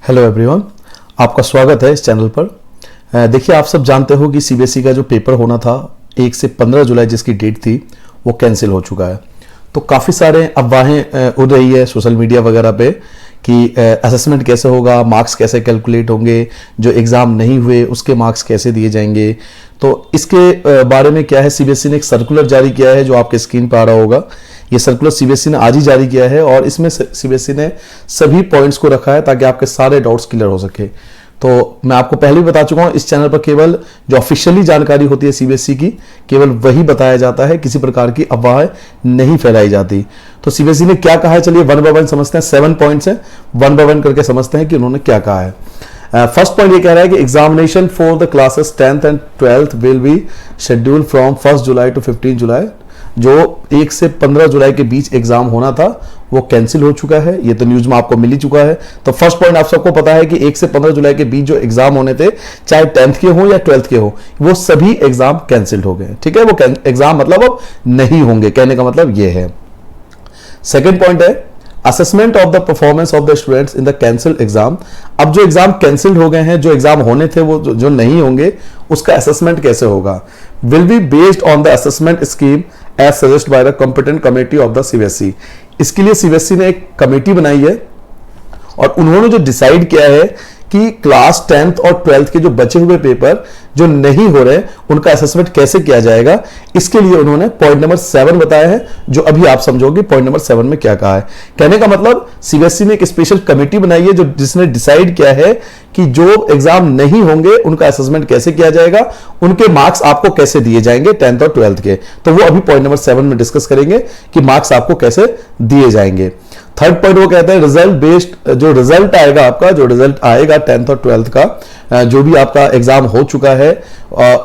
Hello everyone, आपका स्वागत है इस चैनल पर। देखिए, आप सब जानते हो कि सीबीएसई का जो पेपर होना था 1 से 15 जुलाई जिसकी डेट थी वो कैंसिल हो चुका है। तो काफ़ी सारे अफवाहें उड़ रही है सोशल मीडिया वगैरह पे कि असेसमेंट कैसे होगा, मार्क्स कैसे कैलकुलेट होंगे, जो एग्ज़ाम नहीं हुए उसके मार्क्स कैसे दिए जाएंगे। तो इसके बारे में क्या है, सीबीएसई ने एक सर्कुलर जारी किया है जो आपके स्क्रीन पर आ रहा होगा। ये सर्कुलर सीबीएसई ने आज ही जारी किया है और इसमें सीबीएसई ने सभी पॉइंट्स को रखा है ताकि आपके सारे डाउट्स क्लियर हो सके। तो मैं आपको पहले भी बता चुका हूं, इस चैनल पर केवल जो ऑफिशियली जानकारी होती है सीबीएसई की केवल वही बताया जाता है, किसी प्रकार की अफवाहें नहीं फैलाई जाती। तो सीबीएसई ने क्या कहा है, चलिए वन बाय वन समझते हैं। 7 पॉइंट्स हैं, वन बाय वन करके समझते हैं कि उन्होंने क्या कहा है। फर्स्ट पॉइंट ये कह रहा है कि examination for the classes 10th and 12th will be schedule from 1 July to 15 July. जो 1 से 15 जुलाई के बीच एग्जाम होना था वो कैंसिल हो चुका है। ये तो न्यूज में आपको मिल ही चुका है। तो फर्स्ट पॉइंट आप सबको पता है कि 1 से 15 जुलाई के बीच जो एग्जाम होने थे, चाहे 10th के हो या 12th के हो, वो सभी एग्जाम कैंसिल हो गए। ठीक है, वो एग्जाम मतलब अब नहीं होंगे, कहने का मतलब ये है। सेकेंड पॉइंट है assessment of the performance of the students in the cancel exam. अब जो एग्जाम कैंसिल हो गए हैं, जो एग्जाम होने थे वो जो नहीं होंगे, उसका असेसमेंट कैसे होगा। Will be based on the assessment scheme as suggest by the competent committee of the CBSE. इसके लिए सीबीएसई ने एक कमेटी बनाई है और उन्होंने जो डिसाइड किया है कि क्लास 10th और 12th के जो बचे हुए पेपर जो नहीं हो रहे उनका असेसमेंट कैसे किया जाएगा, इसके लिए उन्होंने पॉइंट नंबर 7 बताया है, जो अभी आप समझोगे पॉइंट नंबर 7 में क्या कहा है। कहने का मतलब सीबीएसई ने एक स्पेशल कमेटी बनाई है जिसने डिसाइड किया है कि जो एग्जाम नहीं होंगे उनका असेसमेंट कैसे किया जाएगा, उनके मार्क्स आपको कैसे दिए जाएंगे 10th और 12th के। तो वो अभी पॉइंट नंबर 7 में डिस्कस करेंगे कि मार्क्स आपको कैसे दिए जाएंगे। थर्ड पॉइंट वो कहते हैं रिजल्ट बेस्ड, जो रिजल्ट आएगा आपका, जो रिजल्ट आएगा 10th और 12th का, जो भी आपका एग्जाम हो चुका है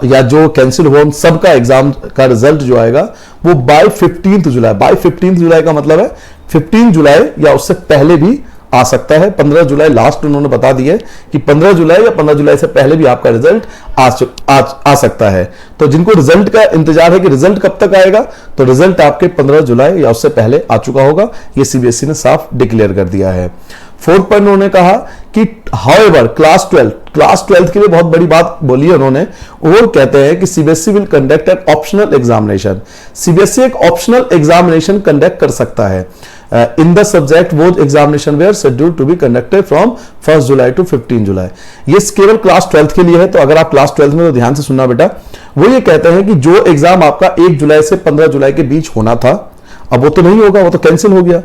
या जो कैंसिल हो, सबका एग्जाम का रिजल्ट जो आएगा वो बाय 15 जुलाई। बाय 15 जुलाई का मतलब है 15 जुलाई या उससे पहले भी आ सकता है। 15 जुलाई लास्ट उन्होंने बता दिया कि 15 जुलाई या 15 जुलाई से पहले भी आपका रिजल्ट आ सकता है। तो जिनको रिजल्ट का इंतजार है कि रिजल्ट कब तक आएगा, तो रिजल्ट आपके 15 जुलाई या उससे पहले आ चुका होगा, ये सीबीएसई ने साफ डिक्लेयर कर दिया है। फोर्थ पॉइंट उन्होंने कहा कि हाउएवर क्लास 12th के लिए बहुत बड़ी बात बोली है उन्होंने, और कहते हैं कि CBSE will conduct an optional examination. CBSE एक ऑप्शनल एग्जामिनेशन कंडक्ट कर सकता है इन द सब्जेक्ट वो examination were scheduled to be conducted from 1 July to 15 July. ये केवल क्लास 12th के लिए है। तो अगर आप क्लास 12th में, तो ध्यान से सुनना बेटा, वो ये कहते हैं कि जो एग्जाम आपका 1 जुलाई से 15 जुलाई के बीच होना था, अब वो तो नहीं होगा, वो तो कैंसिल हो गया।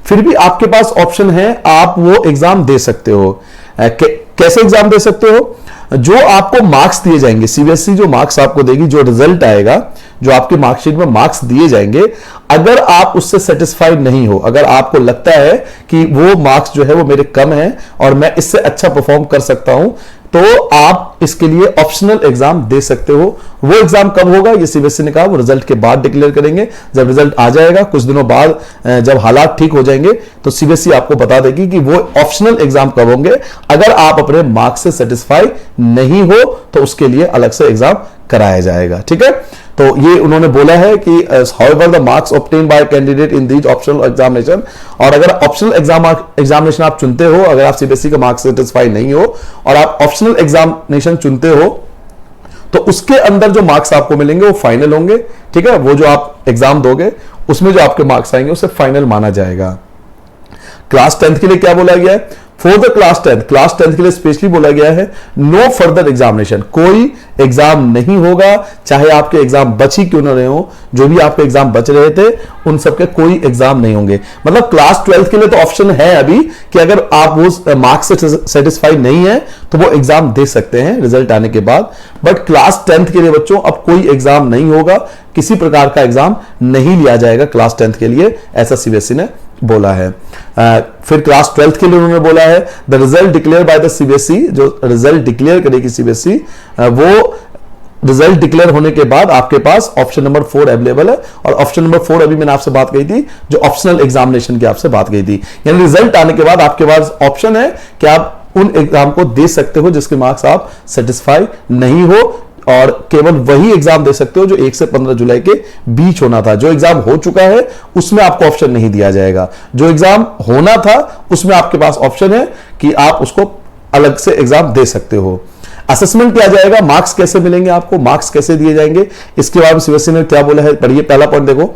फिर भी आपके पास ऑप्शन है, आप वो एग्जाम दे सकते हो। कैसे एग्जाम दे सकते हो? जो आपको मार्क्स दिए जाएंगे, सीबीएसई जो मार्क्स आपको देगी, जो रिजल्ट आएगा, जो आपकी मार्कशीट में मार्क्स दिए जाएंगे, अगर आप उससे सेटिस्फाइड नहीं हो, अगर आपको लगता है कि वो मार्क्स जो है वो मेरे कम है और मैं इससे अच्छा परफॉर्म कर सकता हूं, तो आप इसके लिए ऑप्शनल एग्जाम दे सकते हो। वो एग्जाम कब होगा, ये सीबीएसई ने कहा वो रिजल्ट के बाद डिक्लेयर करेंगे। जब रिजल्ट आ जाएगा कुछ दिनों बाद, जब हालात ठीक हो जाएंगे, तो सीबीएसई आपको बता देगी कि वो ऑप्शनल एग्जाम कब होंगे। अगर आप अपने मार्क्स से सेटिस्फाई नहीं हो तो उसके लिए अलग से एग्जाम कराया जाएगा। ठीक है, तो ये उन्होंने बोला है कि however the marks obtain bye candidate in these optional examination. और अगर ऑप्शनल एग्जामिनेशन आप चुनते हो, अगर आप सीबीएसई का मार्क्स सेटिस्फाई नहीं हो और आप ऑप्शनल एग्जामिनेशन चुनते हो, तो उसके अंदर जो मार्क्स आपको मिलेंगे वो फाइनल होंगे। ठीक है, वो जो आप एग्जाम दोगे उसमें जो आपके मार्क्स आएंगे उसे फाइनल माना जाएगा। क्लास 10th के लिए क्या बोला गया है? फॉर द क्लास 10th के लिए स्पेशली बोला गया है नो फर्दर एग्जामिनेशन। कोई एग्जाम नहीं होगा, चाहे आपके एग्जाम बच ही क्यों ना रहे हो, जो भी आपके एग्जाम बच रहे थे उन सबके कोई एग्जाम नहीं होंगे। मतलब क्लास 12th के लिए तो ऑप्शन है अभी कि अगर आप वो मार्क्स से सेटिस्फाइड नहीं है तो वो एग्जाम दे सकते हैं रिजल्ट आने के बाद। बट क्लास 10th के लिए बच्चों अब कोई एग्जाम नहीं होगा, किसी प्रकार का एग्जाम नहीं लिया जाएगा क्लास 10th के लिए, ऐसा सीबीएसई ने बोला है। फिर क्लास 12th के लिए उन्होंने बोला है the result declare by the CBSE. जो रिजल्ट डिक्लेयर करेगी सीबीएसई, वो रिजल्ट डिक्लेयर होने के बाद आपके पास ऑप्शन नंबर 4 अवेलेबल है। और ऑप्शन नंबर 4 अभी मैंने आपसे बात कही थी, जो ऑप्शनल एग्जामिनेशन की आपसे बात कही थी। यानी रिजल्ट आने के बाद आपके पास ऑप्शन है कि आप उन एग्जाम को दे सकते हो जिसके मार्क्स आप सेटिस्फाई नहीं हो। और केवल वही एग्जाम दे सकते हो जो 1 से 15 जुलाई के बीच होना था। जो एग्जाम हो चुका है उसमें आपको ऑप्शन नहीं दिया जाएगा। जो एग्जाम होना था उसमें आपके पास ऑप्शन है कि आप उसको अलग से एग्जाम दे सकते हो। असेसमेंट किया जाएगा, मार्क्स कैसे मिलेंगे आपको, मार्क्स कैसे दिए जाएंगे, इसके बारे में सीबीएसई ने क्या बोला है पढ़िए। पहला पॉइंट देखो,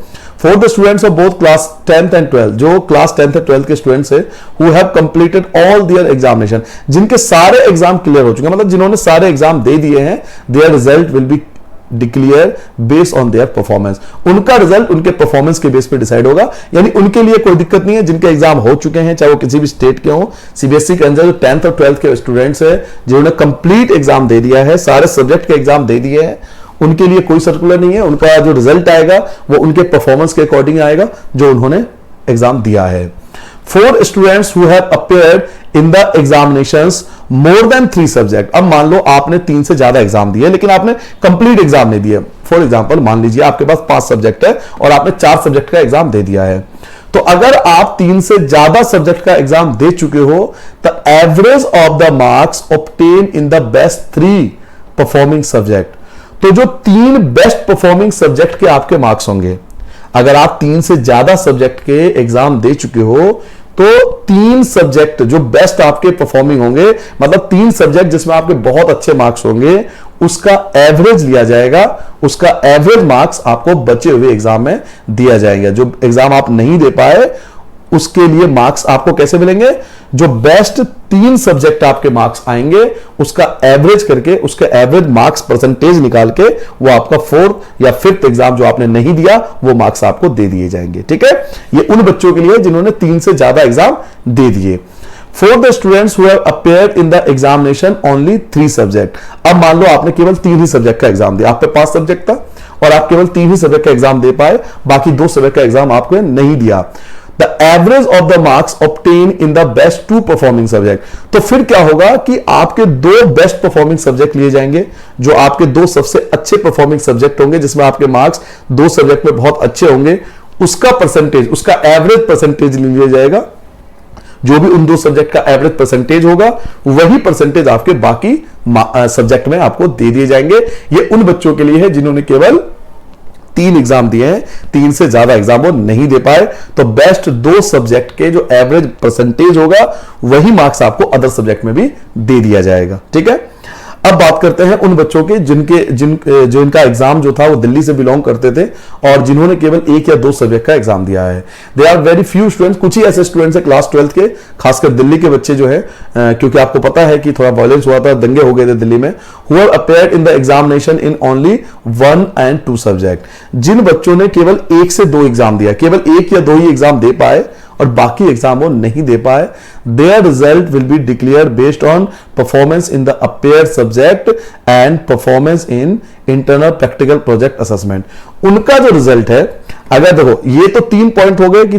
for the students of both class 10th and 12th, जो क्लास 10th और 12th के स्टूडेंट्स है, who have completed all their examination, जिनके सारे एग्जाम क्लियर हो चुके हैं, मतलब जिन्होंने सारे एग्जाम दे दिए हैं, there result will be declare based on their performance. उनका रिजल्ट उनके परफॉर्मेंस के बेस पे डिसाइड होगा, यानी उनके लिए कोई दिक्कत नहीं है। जिनके एग्जाम हो चुके हैं, चाहे वो किसी भी स्टेट के हो, सीबीएसई के अंदर जो 10th और 12th के स्टूडेंट्स है, जिन्होंने कंप्लीट एग्जाम दे दिया है, सारे सब्जेक्ट के एग्जाम दे दिए हैं, उनके लिए कोई सर्कुलर नहीं है। उनका जो रिजल्ट आएगा वो उनके परफॉर्मेंस के अकॉर्डिंग आएगा जो उन्होंने एग्जाम दिया है। For students who have appeared in the examinations more than 3 subject, अब मान लो आपने 3 से ज्यादा एग्जाम दिए लेकिन आपने कंप्लीट एग्जाम नहीं दिए। फॉर एग्जांपल मान लीजिए आपके पास 5 सब्जेक्ट है और आपने 4 सब्जेक्ट का एग्जाम दे दिया है, तो अगर आप 3 से ज्यादा सब्जेक्ट का एग्जाम दे चुके हो, the average of the marks obtain in the best 3 performing subject, तो जो 3 बेस्ट परफॉर्मिंग सब्जेक्ट के आपके मार्क्स होंगे, अगर आप 3 से ज्यादा सब्जेक्ट के एग्जाम दे चुके हो तो 3 सब्जेक्ट जो बेस्ट आपके परफॉर्मिंग होंगे, मतलब 3 सब्जेक्ट जिसमें आपके बहुत अच्छे मार्क्स होंगे, उसका एवरेज लिया जाएगा। उसका एवरेज मार्क्स आपको बचे हुए एग्जाम में दिया जाएगा। जो एग्जाम आप नहीं दे पाए उसके लिए मार्क्स आपको कैसे मिलेंगे, जो बेस्ट 3 सब्जेक्ट आपके मार्क्स आएंगे उसका एवरेज करके, उसका एवरेज मार्क्स परसेंटेज निकाल के वो आपका 4th या 5th एग्जाम जो आपने नहीं दिया वो मार्क्स आपको दे दिए जाएंगे। ठीक है, ये उन बच्चों के लिए जिन्होंने 3 से ज्यादा एग्जाम दे दिए। For the students who have appeared in the examination only 3 subject, अब मान लो आपने केवल 3 ही सब्जेक्ट का एग्जाम दिया, आप पे 5 सब्जेक्ट था और आप केवल 3 ही सब्जेक्ट का एग्जाम दे पाए, बाकी 2 सब्जेक्ट का एग्जाम आपको नहीं दिया। The average of the marks obtained in the best 2 performing subject, तो फिर क्या होगा कि आपके 2 बेस्ट परफॉर्मिंग सब्जेक्ट लिए जाएंगे, जो आपके 2 सबसे अच्छे परफॉर्मिंग सब्जेक्ट होंगे, जिसमें आपके मार्क्स 2 सब्जेक्ट में बहुत अच्छे होंगे, उसका परसेंटेज, उसका एवरेज परसेंटेज लिया जाएगा। जो भी उन 2 सब्जेक्ट का एवरेज परसेंटेज होगा वही परसेंटेज आपके बाकी सब्जेक्ट में आपको दे दिए जाएंगे। ये उन बच्चों के लिए है जिन्होंने केवल 3 एग्जाम दिए हैं, 3 से ज्यादा एग्जाम वो नहीं दे पाए, तो बेस्ट 2 सब्जेक्ट के जो एवरेज परसेंटेज होगा वही मार्क्स आपको अदर सब्जेक्ट में भी दे दिया जाएगा। ठीक है, अब बात करते हैं उन बच्चों के जिनका एग्जाम जो था वो दिल्ली से बिलोंग करते थे और जिन्होंने केवल 1 या 2 सब्जेक्ट का एग्जाम दिया है। They are very few students, कुछ ही ऐसे स्टूडेंट्स है क्लास 12th के, खासकर दिल्ली के बच्चे जो है, क्योंकि आपको पता है कि थोड़ा वायलेंस हुआ था, दंगे हो गए थे दिल्ली में, who have appeared in the examination in only 1 and 2 subject, जिन बच्चों ने केवल 1 से 2 एग्जाम दिया, केवल 1 या 2 ही एग्जाम दे पाए और बाकी एग्जाम वो नहीं दे पाए, there result will be declare based on performance in the appeared subject and performance in internal practical project assessment. उनका जो रिजल्ट है, अगर देखो ये तो 3 पॉइंट हो गए कि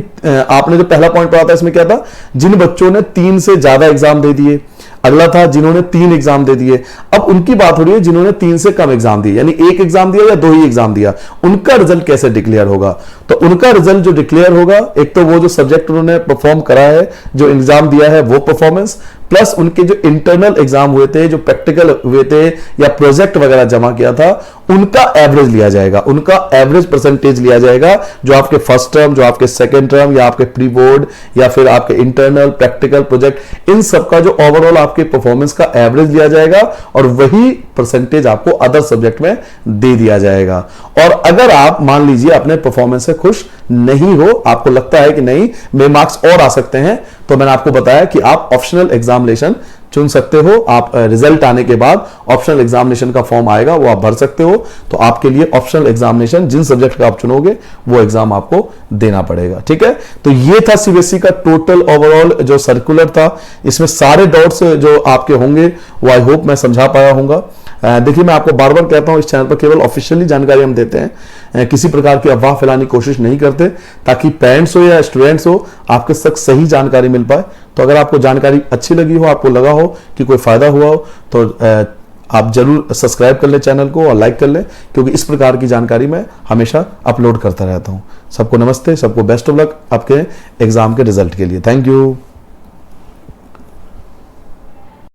आपने जो पहला पॉइंट पढ़ा था इसमें क्या था, जिन बच्चों ने 3 से ज्यादा एग्जाम दे दिए, अगला था जिन्होंने 3 एग्जाम दे दिए। अब उनकी बात हो रही है जिन्होंने 3 से कम एग्जाम दिए, यानी 1 एग्जाम दिया या 2 ही एग्जाम दिया, उनका रिजल्ट कैसे डिक्लेयर होगा। तो उनका रिजल्ट जो डिक्लेयर होगा, एक तो वो जो सब्जेक्ट उन्होंने परफॉर्म करा है, जो एग्जाम दिया है वो परफॉर्मेंस, प्लस उनके जो इंटरनल एग्जाम हुए थे, जो प्रैक्टिकल हुए थे या प्रोजेक्ट वगैरह जमा किया था, उनका एवरेज लिया जाएगा, उनका एवरेज परसेंटेज लिया जाएगा, जो आपके फर्स्ट टर्म, जो आपके सेकंड टर्म या आपके प्री बोर्ड या फिर आपके इंटरनल प्रैक्टिकल प्रोजेक्ट, इन सब का जो ओवरऑल आपके परफॉर्मेंस का एवरेज लिया जाएगा और वही परसेंटेज आपको अदर सब्जेक्ट में दे दिया जाएगा। और अगर आप मान लीजिए अपने परफॉर्मेंस से खुश नहीं हो, आपको लगता है कि नहीं मेरे मार्क्स और आ सकते हैं, तो मैंने आपको बताया कि आप ऑप्शनल एग्जामिनेशन चुन सकते हो। आप रिजल्ट आने के बाद ऑप्शनल एग्जामिनेशन का फॉर्म आएगा, वो आप भर सकते हो, तो आपके लिए ऑप्शनल एग्जामिनेशन जिन सब्जेक्ट का आप चुनोगे वो एग्जाम आपको देना पड़ेगा। ठीक है, तो ये था सीबीएसई का टोटल ओवरऑल जो सर्कुलर था। इसमें सारे डाउट्स जो आपके होंगे वो आई होप मैं समझा पाया होऊंगा। देखिए, मैं आपको बार बार कहता हूं इस चैनल पर केवल ऑफिशियली जानकारी हम देते हैं, किसी प्रकार की अफवाह फैलाने की कोशिश नहीं करते, ताकि पेरेंट्स हो या स्टूडेंट्स हो आपके तक सही जानकारी मिल पाए। तो अगर आपको जानकारी अच्छी लगी हो, आपको लगा हो कि कोई फायदा हुआ हो, तो आप जरूर सब्सक्राइब कर लें चैनल को और लाइक कर लें, क्योंकि इस प्रकार की जानकारी मैं हमेशा अपलोड करता रहता हूं। सबको नमस्ते, सबको बेस्ट ऑफ लक आपके एग्जाम के रिजल्ट के लिए। Thank you.